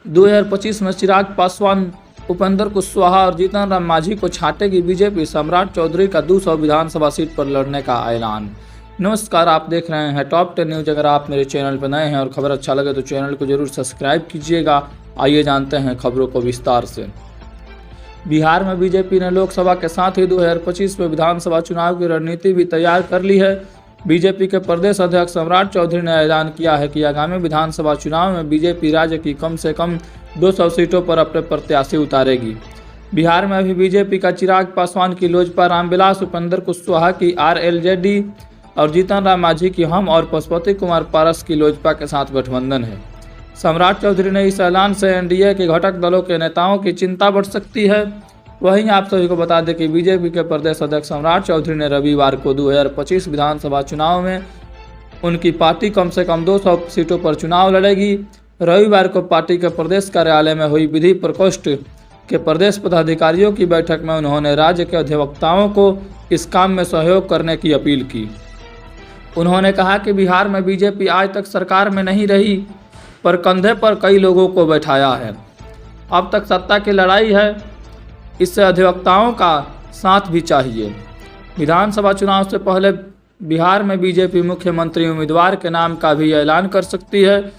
2025 में चिराग पासवान, उपेंद्र कुशवाहा और जीतन राम मांझी को छाटेगी बीजेपी। सम्राट चौधरी का 200 विधानसभा सीट पर लड़ने का ऐलान। नमस्कार, आप देख रहे हैं टॉप 10 न्यूज। अगर आप मेरे चैनल पर नए हैं और खबर अच्छा लगे तो चैनल को जरूर सब्सक्राइब कीजिएगा। आइए जानते हैं खबरों को विस्तार से। बिहार में बीजेपी ने लोकसभा के साथ ही 2025 में विधानसभा चुनाव की रणनीति भी तैयार कर ली है। बीजेपी के प्रदेश अध्यक्ष सम्राट चौधरी ने ऐलान किया है कि आगामी विधानसभा चुनाव में बीजेपी राज्य की कम से कम 200 सीटों पर अपने प्रत्याशी उतारेगी। बिहार में अभी बीजेपी का चिराग पासवान की लोजपा, रामविलास, उपेंद्र कुशवाहा की आरएलजेडी और जीतन राम मांझी की हम और पशुपति कुमार पारस की लोजपा के साथ गठबंधन है। सम्राट चौधरी ने इस ऐलान से एनडीए के घटक दलों के नेताओं की चिंता बढ़ सकती है। वहीं आप सभी को बता दें कि बीजेपी के प्रदेश अध्यक्ष सम्राट चौधरी ने रविवार को 2025 विधानसभा चुनाव में उनकी पार्टी कम से कम 200 सीटों पर चुनाव लड़ेगी। रविवार को पार्टी के प्रदेश कार्यालय में हुई विधि प्रकोष्ठ के प्रदेश पदाधिकारियों की बैठक में उन्होंने राज्य के अधिवक्ताओं को इस काम में सहयोग करने की अपील की। उन्होंने कहा कि बिहार में बीजेपी आज तक सरकार में नहीं रही, पर कंधे पर कई लोगों को बैठाया है। अब तक सत्ता की लड़ाई है, इससे अधिवक्ताओं का साथ भी चाहिए। विधानसभा चुनाव से पहले बिहार में बीजेपी मुख्यमंत्री उम्मीदवार के नाम का भी ऐलान कर सकती है।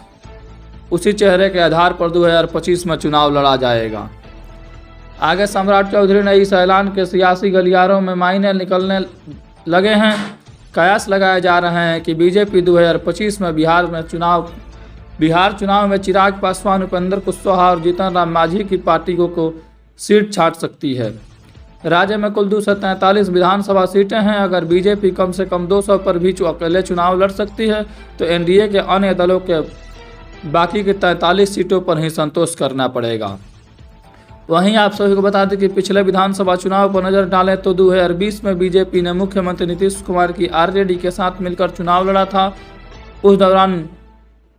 उसी चेहरे के आधार पर 2025 में चुनाव लड़ा जाएगा। आगे सम्राट चौधरी ने इस ऐलान के सियासी गलियारों में मायने निकलने लगे हैं। कयास लगाए जा रहे हैं कि बीजेपी 2025 में बिहार चुनाव में चिराग पासवान, उपेंद्र कुशवाहा और जीतन राम मांझी की पार्टी को सीट छाट सकती है। राज्य में कुल 243 विधानसभा सीटें हैं। अगर बीजेपी कम से कम 200 पर भी अकेले चुनाव लड़ सकती है तो एनडीए के अन्य दलों के बाकी के 43 सीटों पर ही संतोष करना पड़ेगा। वहीं आप सभी को बता दें कि पिछले विधानसभा चुनाव पर नजर डालें तो 2020 में बीजेपी ने मुख्यमंत्री नीतीश कुमार की आरजेडी के साथ मिलकर चुनाव लड़ा था। उस दौरान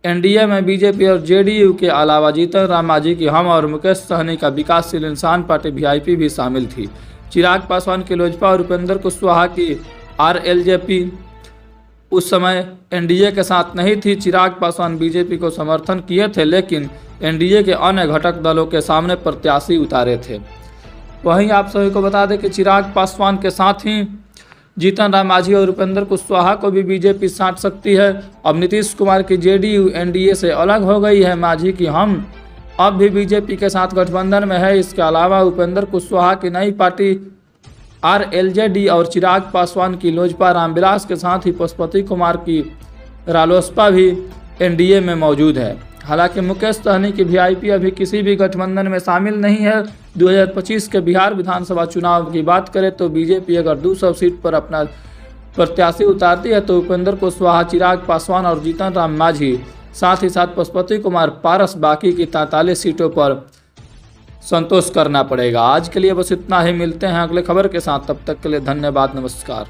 एनडीए में बीजेपी और जेडीयू के अलावा जीतन राम मांझी की हम और मुकेश सहनी का विकासशील इंसान पार्टी वीआईपी भी शामिल थी। चिराग पासवान की लोजपा और उपेंद्र कुशवाहा की आरएलजेपी उस समय एनडीए के साथ नहीं थी। चिराग पासवान बीजेपी को समर्थन किए थे, लेकिन एनडीए के अन्य घटक दलों के सामने प्रत्याशी उतारे थे। वहीं आप सभी को बता दें कि चिराग पासवान के साथ ही जीतन राम मांझी और उपेंद्र कुशवाहा को भी बीजेपी साथ सकती है। अब नीतीश कुमार की जेडीयू एनडीए से अलग हो गई है। मांझी की हम अब भी बीजेपी के साथ गठबंधन में है। इसके अलावा उपेंद्र कुशवाहा की नई पार्टी आरएलजेडी और चिराग पासवान की लोजपा, रामविलास के साथ ही पशुपति कुमार की रालोसपा भी एनडीए में मौजूद है। हालांकि मुकेश सहनी की वीआईपी अभी किसी भी गठबंधन में शामिल नहीं है। 2025 के बिहार विधानसभा चुनाव की बात करें तो बीजेपी अगर 200 सीट पर अपना प्रत्याशी उतारती है तो उपेंद्र कुशवाहा, चिराग पासवान और जीतन राम मांझी, साथ ही साथ पशुपति कुमार पारस बाकी की 43 सीटों पर संतोष करना पड़ेगा। आज के लिए बस इतना ही। मिलते हैं अगले खबर के साथ, तब तक के लिए धन्यवाद, नमस्कार।